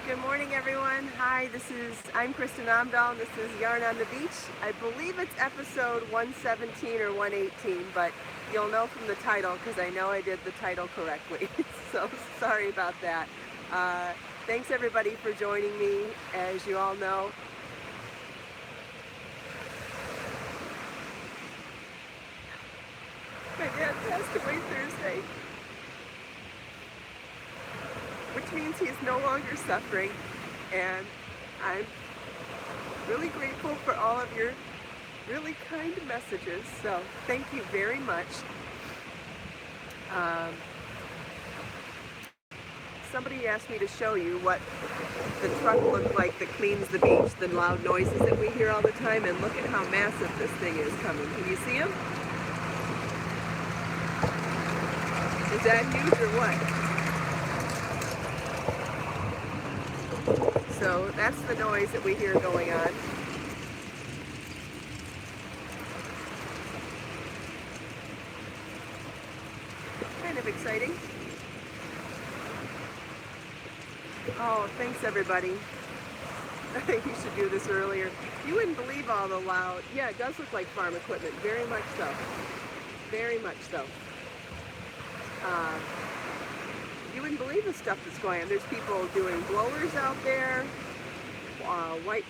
Good morning, everyone. Hi, I'm Kristin Omdahl, and this is Yarn on the Beach. I believe it's episode 117 or 118, but you'll know from the title because I know I did the title correctly. So sorry about that. Thanks everybody for joining me. As you all know, my dad passed away Thursday, which means he's no longer suffering, and I'm really grateful for all of your really kind messages, so thank you very much. Somebody asked me to show you what the truck looked like that cleans the beach, the loud noises that we hear all the time, and look at how massive this thing is coming. Can you see him? Is that huge or what? So that's the noise that we hear going on. Kind of exciting. Oh, thanks everybody. You should do this earlier. You wouldn't believe all the loud, yeah, it does look like farm equipment, very much so. Very much so. You wouldn't believe the stuff that's going on. There's people doing blowers out there,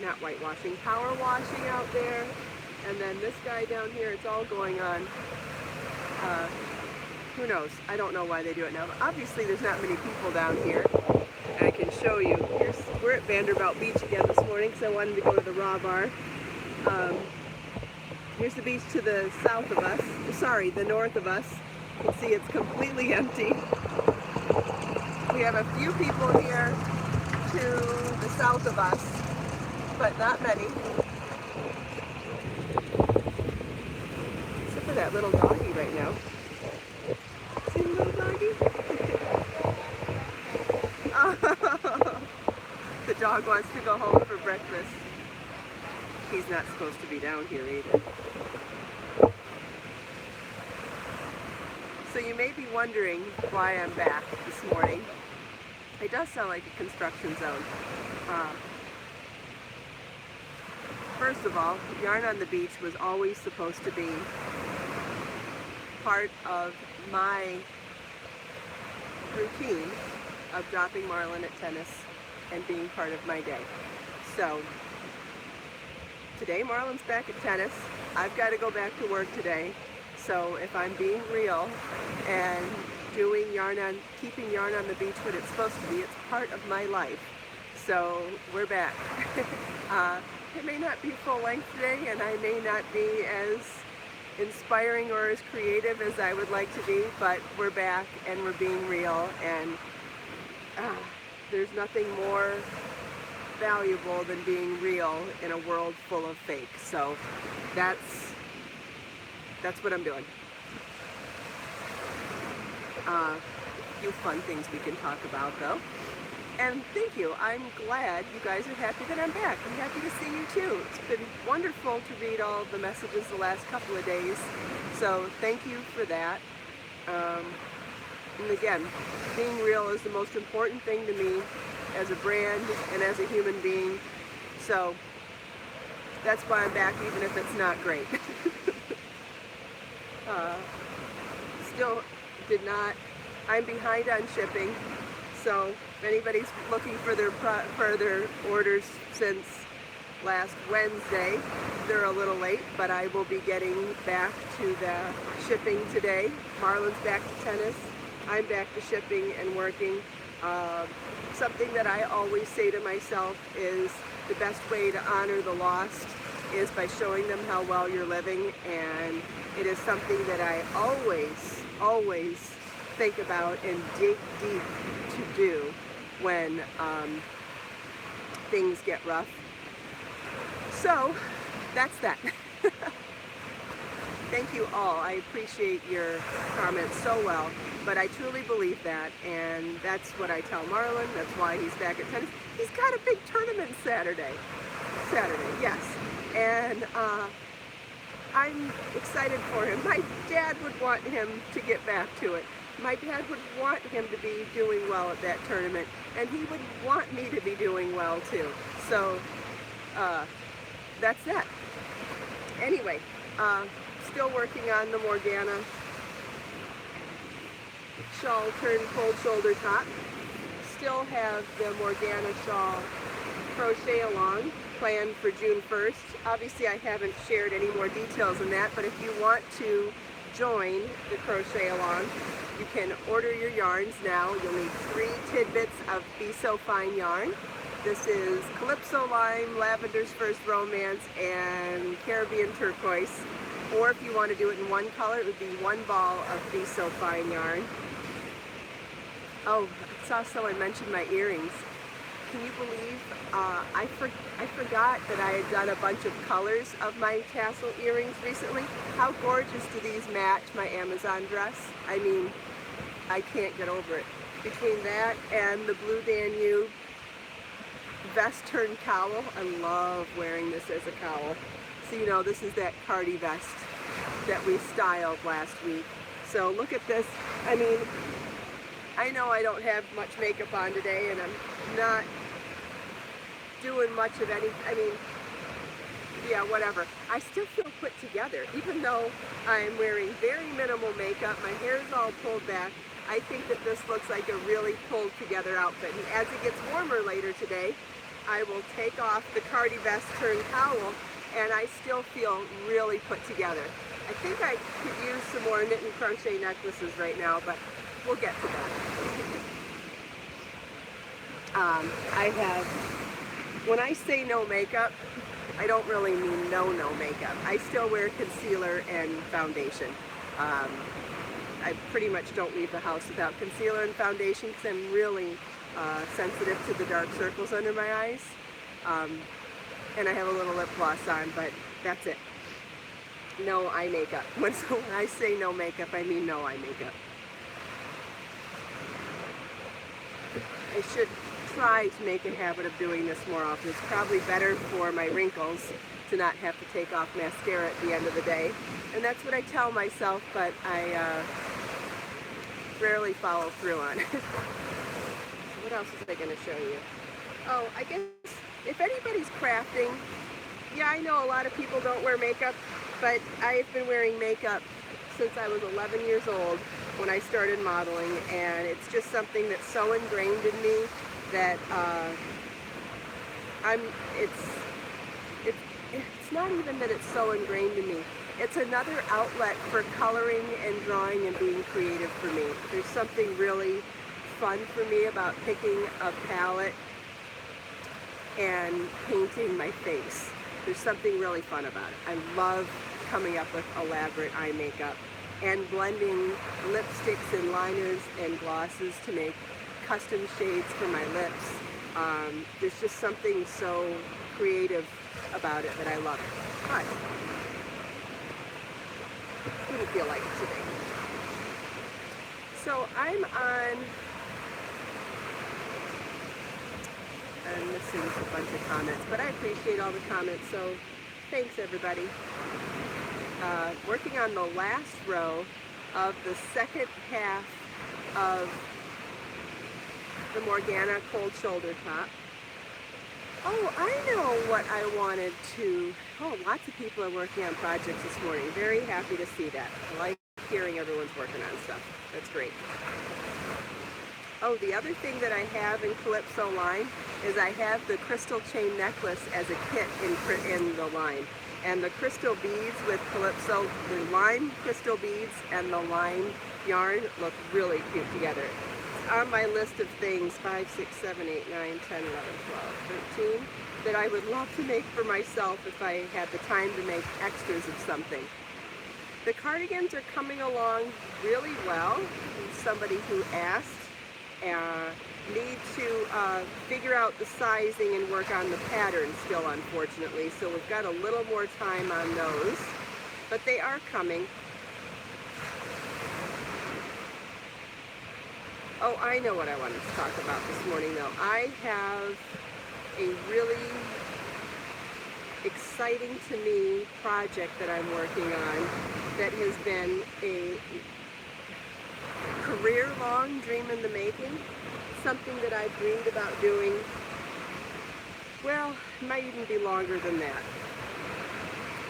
not whitewashing, power washing out there, and then this guy down here, it's all going on. Who knows? I don't know why they do it now, but obviously there's not many people down here. And I can show you. We're at Vanderbilt Beach again this morning because I wanted to go to the Raw Bar. Here's the beach to the south of us, the north of us. You can see it's completely empty. We have a few people here to the south of us, but not many. Except for that little doggy right now. See the little doggy? Oh, the dog wants to go home for breakfast. He's not supposed to be down here either. So you may be wondering why I'm back this morning. It does sound like a construction zone. First of all, Yarn on the Beach was always supposed to be part of my routine of dropping Marlon at tennis and being part of my day. So today Marlon's back at tennis. I've got to go back to work today. So if I'm being real and keeping Yarn on the Beach what it's supposed to be, it's part of my life. So we're back. It may not be full length today, and I may not be as inspiring or as creative as I would like to be, but we're back and we're being real, and there's nothing more valuable than being real in a world full of fake. So that's what I'm doing. A few fun things we can talk about though. And thank you. I'm glad you guys are happy that I'm back. I'm happy to see you too. It's been wonderful to read all the messages the last couple of days. So thank you for that. And again, being real is the most important thing to me as a brand and as a human being. So that's why I'm back, even if it's not great. I'm behind on shipping, so if anybody's looking for their orders since last Wednesday, they're a little late, but I will be getting back to the shipping today. Marlon's back to tennis, I'm back to shipping and working. Something that I always say to myself is the best way to honor the lost is by showing them how well you're living, and it is something that I always think about and dig deep to do when things get rough. So that's that. Thank you all. I appreciate your comments so well, but I truly believe that, and that's what I tell Marlon. That's why he's back at tennis. He's got a big tournament Saturday, yes. And I'm excited for him. My dad would want him to get back to it. my dad would want him to be doing well at that tournament, and he would want me to be doing well too. So that's that. Anyway, still working on the Morgana shawl turned cold shoulder top. Still have the Morgana shawl crochet along planned for June 1st. Obviously I haven't shared any more details than that, but if you want to join the crochet along, you can order your yarns now. You'll need 3 tidbits of Be So Fine yarn. This is Calypso Lime, Lavender's First Romance, and Caribbean Turquoise. Or if you want to do it in one color, it would be 1 ball of Be So Fine yarn. Oh, I saw someone mention my earrings. Can you believe I forgot that I had done a bunch of colors of my tassel earrings recently? How gorgeous do these match my Amazon dress? I mean, I can't get over it. Between that and the Blue Danube vest turned cowl, I love wearing this as a cowl. So you know, this is that Cardi vest that we styled last week. So look at this. I mean, I know I don't have much makeup on today, and I'm not doing much of any, I mean, yeah, whatever. I still feel put together, even though I'm wearing very minimal makeup. My hair is all pulled back. I think that this looks like a really pulled together outfit. And as it gets warmer later today, I will take off the Cardi vest turned cowl, and I still feel really put together. I think I could use some more knit and crochet necklaces right now, but we'll get to that. I have, when I say no makeup, I don't really mean no makeup. I still wear concealer and foundation. I pretty much don't leave the house without concealer and foundation because I'm really sensitive to the dark circles under my eyes. And I have a little lip gloss on, but that's it. No eye makeup. When I say no makeup, I mean no eye makeup. I should try to make a habit of doing this more often. It's probably better for my wrinkles to not have to take off mascara at the end of the day. And that's what I tell myself, but I rarely follow through on. What else was I going to show you? Oh, I guess if anybody's crafting, yeah, I know a lot of people don't wear makeup, but I've been wearing makeup since I was 11 years old when I started modeling, and it's just something that's so ingrained in me that it's not even that it's so ingrained in me. It's another outlet for coloring and drawing and being creative for me. There's something really fun for me about picking a palette and painting my face. There's something really fun about it. I love coming up with elaborate eye makeup and blending lipsticks and liners and glosses to make custom shades for my lips. There's just something so creative about it that I love it. But didn't feel like it today. So I'm missing a bunch of comments, but I appreciate all the comments, so thanks everybody. Working on the last row of the second half of the Morgana cold shoulder top. Oh, I know what I wanted to, lots of people are working on projects this morning. Very happy to see that. I like hearing everyone's working on stuff. That's great. Oh, the other thing that I have in Calypso line is I have the crystal chain necklace as a kit in the line. And the crystal beads with Calypso, the lime crystal beads and the lime yarn look really cute together. It's on my list of things, 5, 6, 7, 8, 9, 10, 11, 12, 13, that I would love to make for myself if I had the time to make extras of something. The cardigans are coming along really well. Somebody who asked need to figure out the sizing and work on the pattern still, unfortunately, so we've got a little more time on those, but they are coming. Oh, I know what I wanted to talk about this morning though. I have a really exciting to me project that I'm working on that has been a career-long dream in the making, something that I've dreamed about doing, well, it might even be longer than that.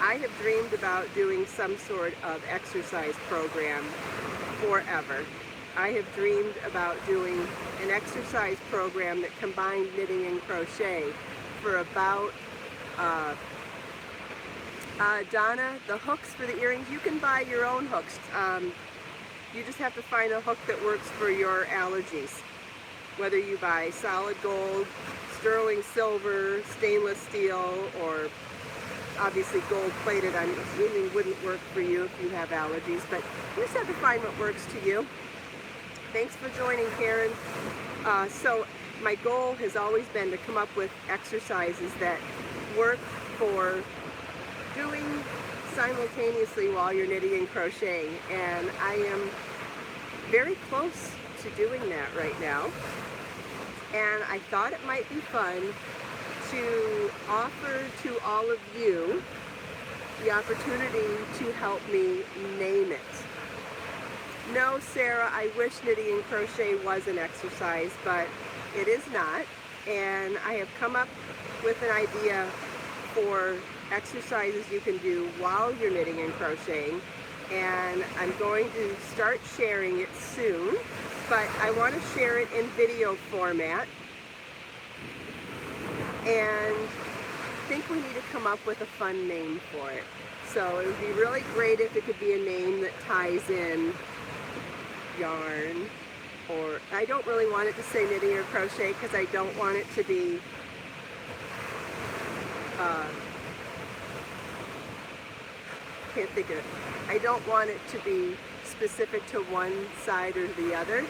I have dreamed about doing some sort of exercise program forever. I have dreamed about doing an exercise program that combined knitting and crochet for about, Donna, the hooks for the earrings, you can buy your own hooks. You just have to find a hook that works for your allergies. Whether you buy solid gold, sterling silver, stainless steel, or obviously gold plated, I'm assuming wouldn't work for you if you have allergies, but you just have to find what works to you. Thanks for joining, Karen. So my goal has always been to come up with exercises that work for doing simultaneously while you're knitting and crocheting, and I am very close to doing that right now. And I thought it might be fun to offer to all of you the opportunity to help me name it. No, Sarah, I wish knitting and crochet was an exercise, but it is not. And I have come up with an idea for exercises you can do while you're knitting and crocheting, and I'm going to start sharing it soon, but I want to share it in video format, and I think we need to come up with a fun name for it. So it would be really great if it could be a name that ties in yarn, or I don't really want it to say knitting or crochet because I don't want it to be can't think of it. I don't want it to be specific to one side or the other.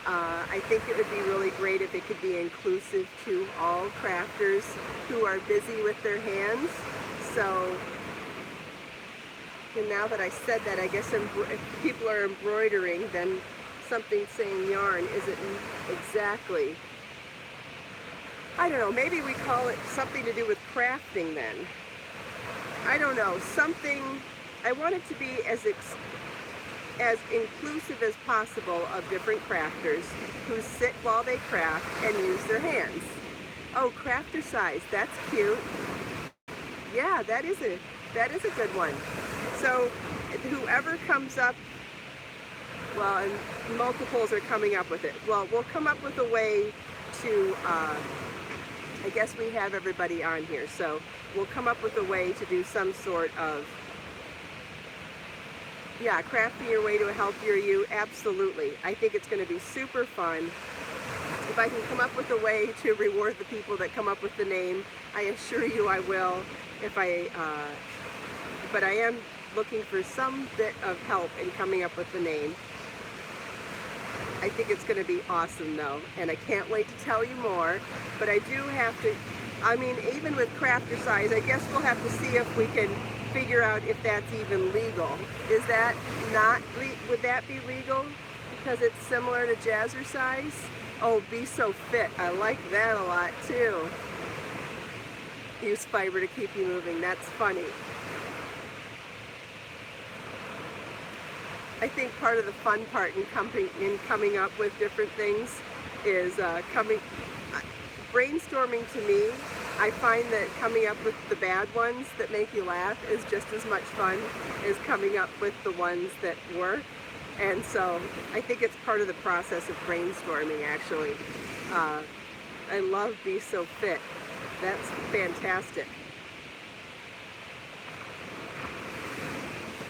I think it would be really great if it could be inclusive to all crafters who are busy with their hands. So, and now that I said that, I guess if people are embroidering, then something saying yarn isn't exactly, I don't know, maybe we call it something to do with crafting then. I don't know, something, I want it to be as inclusive as possible of different crafters who sit while they craft and use their hands. Oh, crafter size, that's cute. Yeah, that is a good one. So whoever comes up, well, and multiples are coming up with it. Well, we'll come up with a way to, I guess we have everybody on here, so we'll come up with a way to do some sort of, yeah, crafting your way to a healthier you, absolutely. I think it's going to be super fun. If I can come up with a way to reward the people that come up with the name, I assure you I will. But I am looking for some bit of help in coming up with the name. I think it's going to be awesome though, and I can't wait to tell you more, but I do have to, I mean, even with crafter size, I guess we'll have to see if we can figure out if that's even legal. Is that not, would that be legal because it's similar to jazzercise? Oh, Be So Fit, I like that a lot too. Use fiber to keep you moving, that's funny. I think part of the fun part in coming up with different things is brainstorming. To me, I find that coming up with the bad ones that make you laugh is just as much fun as coming up with the ones that work. And so I think it's part of the process of brainstorming, actually. I love Be So Fit. That's fantastic.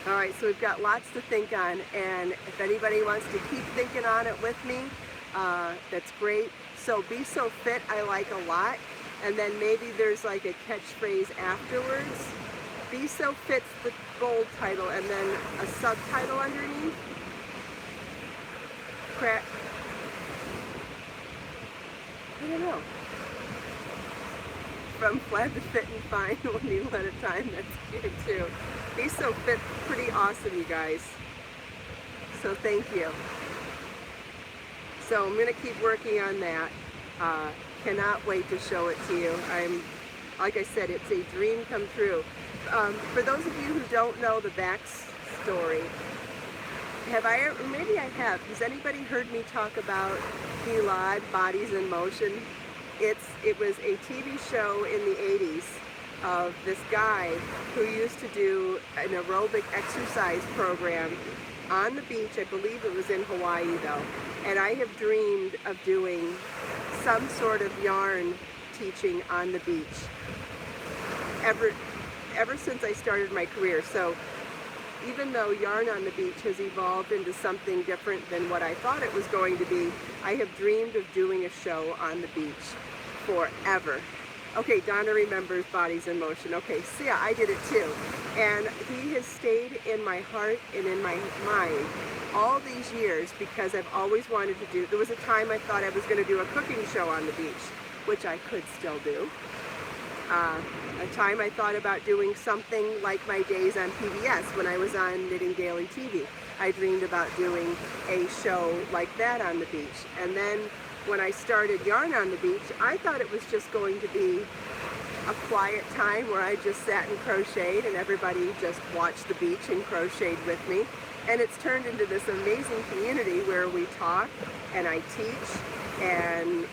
All right, so we've got lots to think on, and if anybody wants to keep thinking on it with me, that's great. So Be So Fit I like a lot, and then maybe there's like a catchphrase afterwards. Be So Fit's the bold title, and then a subtitle underneath. I don't know. From flat to fit and fine, one needle at a time, that's cute too. Be So Fit, pretty awesome, you guys. So thank you. So I'm going to keep working on that. Cannot wait to show it to you. Like I said, it's a dream come true. For those of you who don't know the backstory, Have I, or maybe I have, has anybody heard me talk about Elad, Bodies in Motion? It was a TV show in the 80s of this guy who used to do an aerobic exercise program on the beach. I believe it was in Hawaii though. And I have dreamed of doing some sort of yarn teaching on the beach ever since I started my career. So even though yarn on the beach has evolved into something different than what I thought it was going to be, I have dreamed of doing a show on the beach forever. Okay, Donna remembers Bodies in Motion. Okay, so yeah, I did it too. And he has stayed in my heart and in my mind all these years because I've always wanted to do, there was a time I thought I was going to do a cooking show on the beach, which I could still do. A time I thought about doing something like my days on PBS when I was on Knitting Daily TV. I dreamed about doing a show like that on the beach. And then when I started Yarn on the Beach, I thought it was just going to be a quiet time where I just sat and crocheted and everybody just watched the beach and crocheted with me. And it's turned into this amazing community where we talk and I teach, and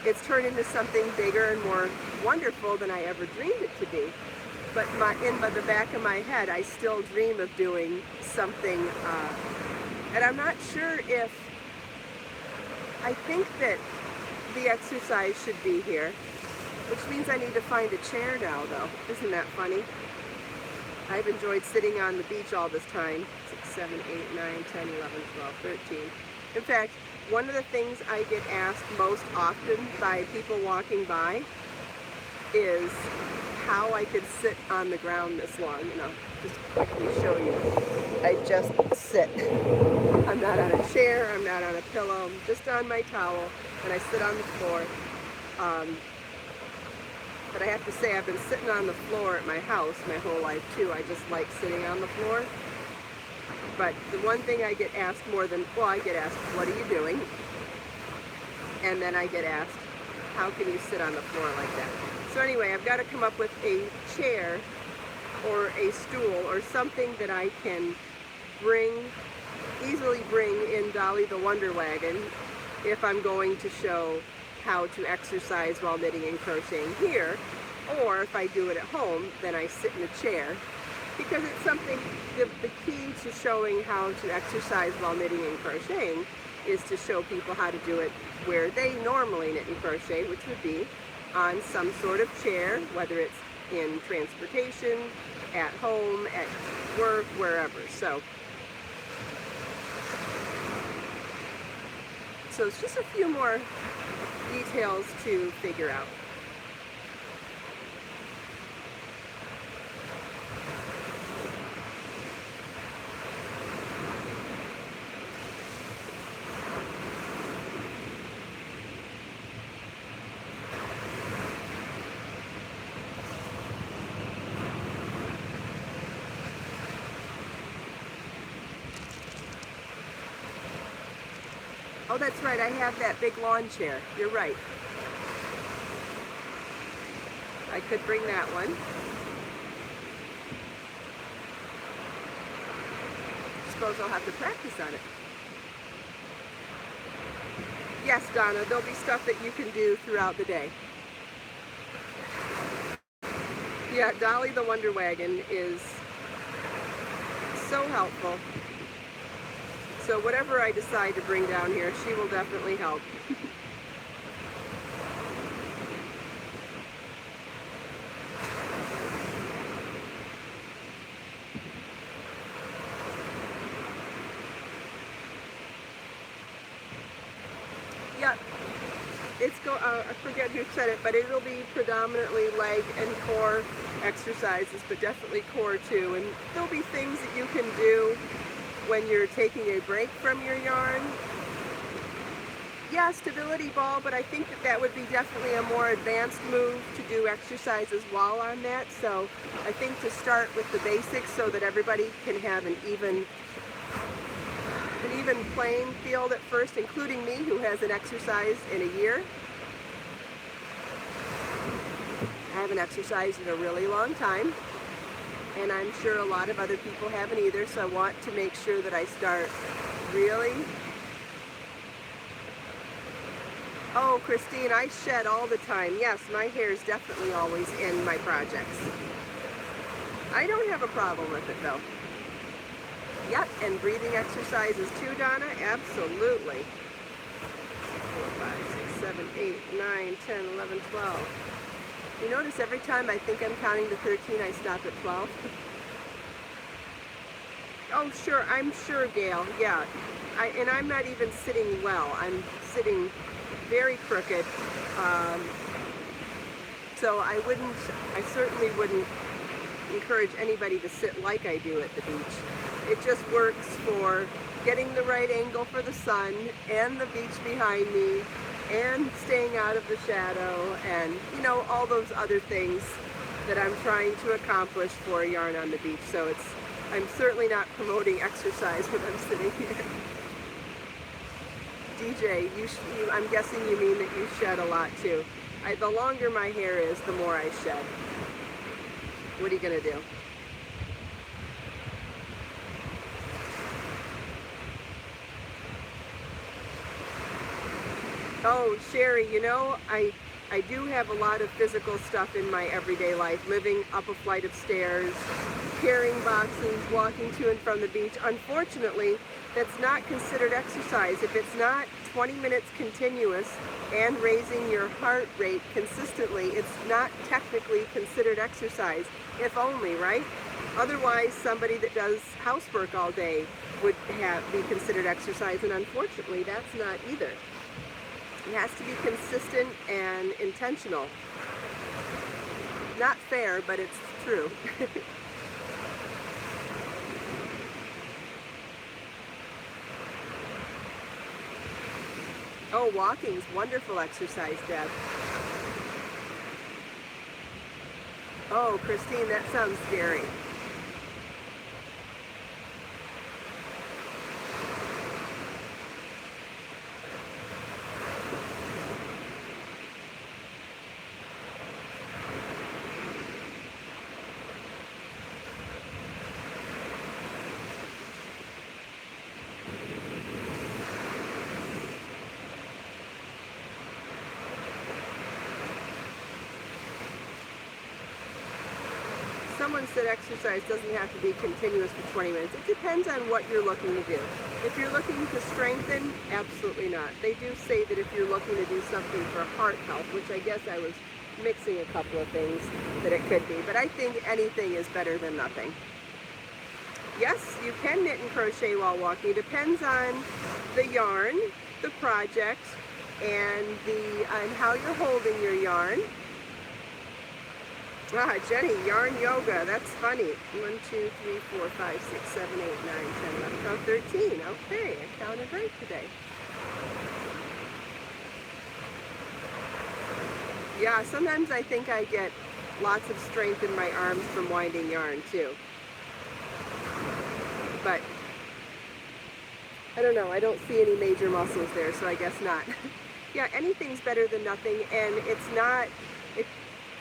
it's turned into something bigger and more wonderful than I ever dreamed it to be. But in the back of my head, I still dream of doing something, and I'm not sure if, I think that the exercise should be here, which means I need to find a chair now though. Isn't that funny? I've enjoyed sitting on the beach all this time. 6, 7, 8, 9, 10, 11, 12, 13. In fact, one of the things I get asked most often by people walking by is how I could sit on the ground this long. You know, just quickly show you. I just sit. I'm not on a chair, I'm not on a pillow, I'm just on my towel, and I sit on the floor. But I have to say, I've been sitting on the floor at my house my whole life too. I just like sitting on the floor. But the one thing I get asked more than, well, I get asked, what are you doing? And then I get asked, how can you sit on the floor like that? So anyway, I've got to come up with a chair or a stool or something that I can easily bring in Dolly the Wonder Wagon if I'm going to show how to exercise while knitting and crocheting here, or if I do it at home, then I sit in a chair, because it's something, the key to showing how to exercise while knitting and crocheting is to show people how to do it where they normally knit and crochet, which would be on some sort of chair, whether it's in transportation, at home, at work, wherever. So it's just a few more details to figure out. Oh, that's right, I have that big lawn chair. You're right. I could bring that one. Suppose I'll have to practice on it. Yes, Donna, there'll be stuff that you can do throughout the day. Yeah, Dolly the Wonder Wagon is so helpful. So whatever I decide to bring down here, she will definitely help. Yeah, I forget who said it, but it'll be predominantly leg and core exercises, but definitely core too. And there'll be things that you can do when you're taking a break from your yarn. Yeah, stability ball, but I think that would be definitely a more advanced move to do exercises while on that. So I think to start with the basics so that everybody can have an even playing field at first, including me, who hasn't exercised in a year. I haven't exercised in a really long time. and I'm sure a lot of other people haven't either, so I want to make sure that I start really. Oh, Christine, I shed all the time. Yes, my hair is definitely always in my projects. I don't have a problem with it though. Yep, and breathing exercises too, Donna, absolutely. 4, 5, 6, 7, 8, 9, 10, 11, 12. You notice every time I think I'm counting to 13, I stop at 12? Oh, sure, I'm sure, Gail, yeah. And I'm not even sitting well. I'm sitting very crooked. So I certainly wouldn't encourage anybody to sit like I do at the beach. It just works for getting the right angle for the sun and the beach behind me and staying out of the shadow and, you know, all those other things that I'm trying to accomplish for a yarn on the beach. So I'm certainly not promoting exercise when I'm sitting here. DJ, I'm guessing you mean that you shed a lot too. The longer my hair is, the more I shed. What are you gonna do? Oh, Sherry, you know, I do have a lot of physical stuff in my everyday life, living up a flight of stairs, carrying boxes, walking to and from the beach. Unfortunately, that's not considered exercise. If it's not 20 minutes continuous and raising your heart rate consistently, it's not technically considered exercise, if only, right? Otherwise, somebody that does housework all day would be considered exercise, and unfortunately, that's not either. It has to be consistent and intentional. Not fair, but it's true. Oh, walking's wonderful exercise, Deb. Oh, Christine, that sounds scary. Someone said exercise doesn't have to be continuous for 20 minutes. It depends on what you're looking to do. If you're looking to strengthen, absolutely not. They do say that if you're looking to do something for heart health, which I guess I was mixing a couple of things, that it could be. But I think anything is better than nothing. Yes, you can knit and crochet while walking. It depends on the yarn, the project, and how you're holding your yarn. Ah, Jenny, yarn yoga, that's funny. 1, 2, 3, 4, 5, 6, 7, 8, 9, 10, 11, 12, 13. Okay, I counted right today. Yeah, sometimes I think I get lots of strength in my arms from winding yarn too. But I don't know, I don't see any major muscles there, so I guess not. Yeah, anything's better than nothing, and it's not,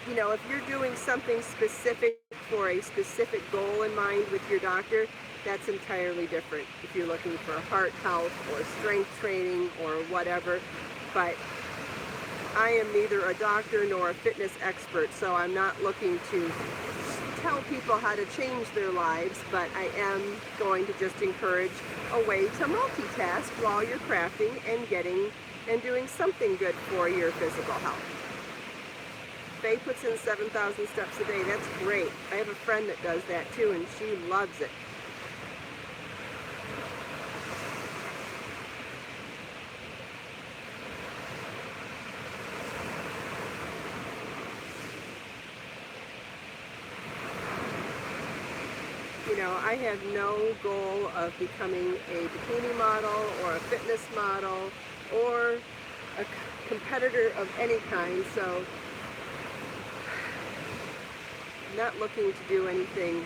you know, if you're doing something specific for a specific goal in mind with your doctor, that's entirely different. If you're looking for heart health or strength training or whatever. But I am neither a doctor nor a fitness expert, so I'm not looking to tell people how to change their lives, but I am going to just encourage a way to multitask while you're crafting and doing something good for your physical health. Faye puts in 7,000 steps a day. That's great. I have a friend that does that too, and she loves it. You know, I have no goal of becoming a bikini model or a fitness model or a competitor of any kind, so not looking to do anything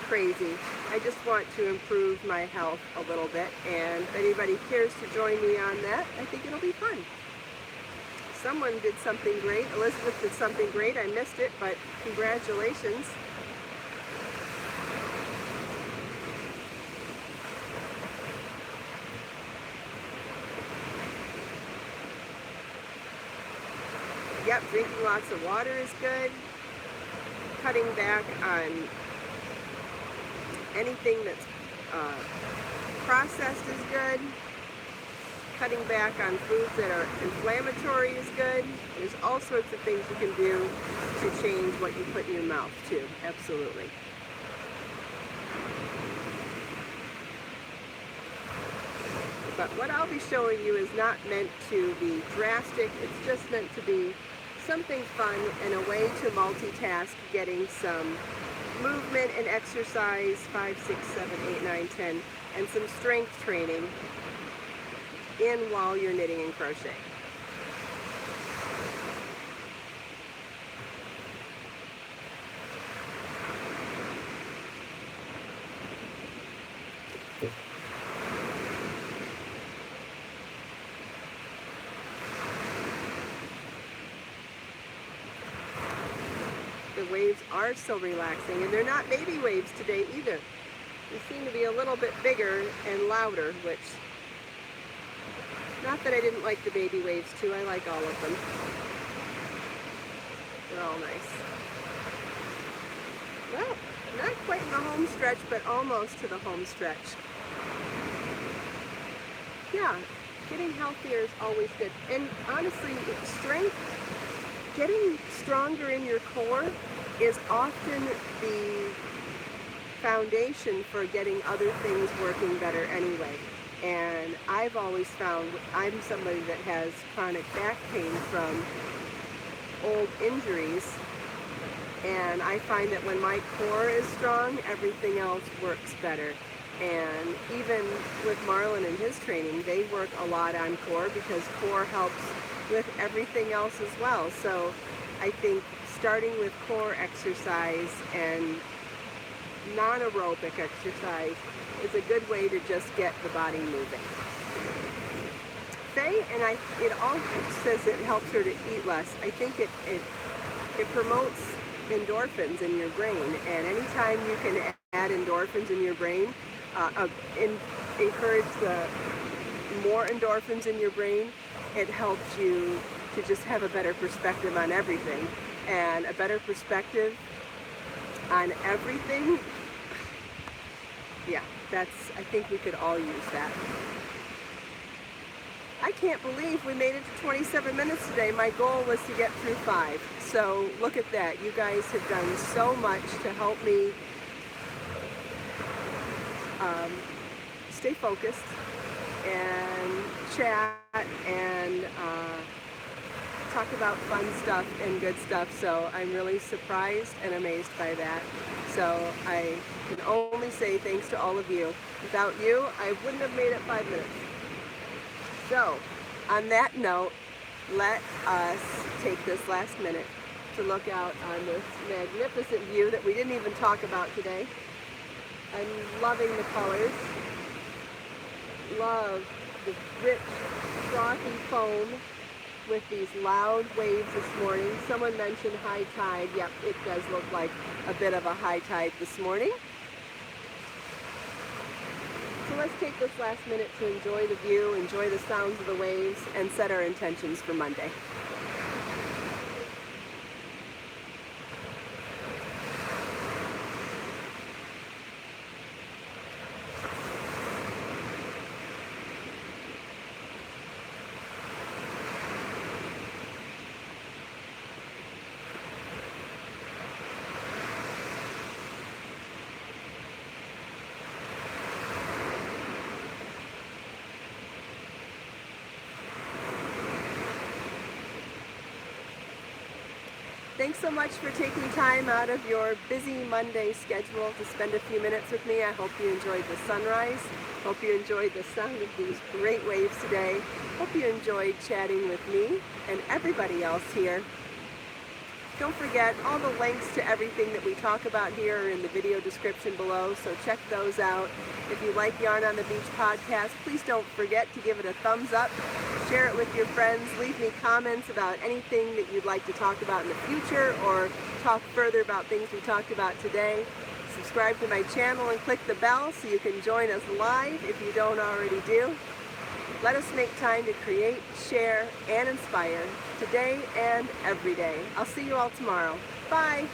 crazy. I just want to improve my health a little bit, and if anybody cares to join me on that, I think it'll be fun. Someone did something great. Elizabeth did something great. I missed it, but congratulations. yep, drinking lots of water is good. Cutting back on anything that's processed is good. Cutting back on foods that are inflammatory is good. There's all sorts of things you can do to change what you put in your mouth too. Absolutely. But what I'll be showing you is not meant to be drastic. It's just meant to be something fun and a way to multitask, getting some movement and exercise, 5, 6, 7, 8, 9, 10, and some strength training in while you're knitting and crocheting. The waves are so relaxing, and they're not baby waves today either. They seem to be a little bit bigger and louder, which, not that I didn't like the baby waves too, I like all of them. They're all nice. Well, not quite in the home stretch, but almost to the home stretch. Yeah, getting healthier is always good. And honestly, strength, getting stronger in your core is often the foundation for getting other things working better anyway. And I've always found, I'm somebody that has chronic back pain from old injuries, and I find that when my core is strong, everything else works better. And even with Marlon and his training, they work a lot on core because core helps with everything else as well. So I think starting with core exercise and non-aerobic exercise is a good way to just get the body moving. Faye, and it all says it helps her to eat less. I think it promotes endorphins in your brain, and anytime you can add endorphins in your brain, encourage the more endorphins in your brain, it helps you to just have a better perspective on everything. And a better perspective on everything, yeah, I think we could all use that. I can't believe we made it to 27 minutes today. My goal was to get through 5. So look at that. You guys have done so much to help me stay focused and chat and talk about fun stuff and good stuff. So I'm really surprised and amazed by that. So I can only say thanks to all of you. Without you, I wouldn't have made it 5 minutes. So on that note, let us take this last minute to look out on this magnificent view that we didn't even talk about today. I'm loving the colors. Love the rich, frothy foam with these loud waves this morning. Someone mentioned high tide. Yep, it does look like a bit of a high tide this morning. So let's take this last minute to enjoy the view, enjoy the sounds of the waves, and set our intentions for Monday. Thanks so much for taking time out of your busy Monday schedule to spend a few minutes with me. I hope you enjoyed the sunrise. Hope you enjoyed the sound of these great waves today. Hope you enjoyed chatting with me and everybody else here. Don't forget, all the links to everything that we talk about here are in the video description below, so check those out. If you like Yarn on the Beach podcast, please don't forget to give it a thumbs up, share it with your friends, leave me comments about anything that you'd like to talk about in the future or talk further about things we talked about today. Subscribe to my channel and click the bell so you can join us live if you don't already do. Let us make time to create, share, and inspire today and every day. I'll see you all tomorrow. Bye.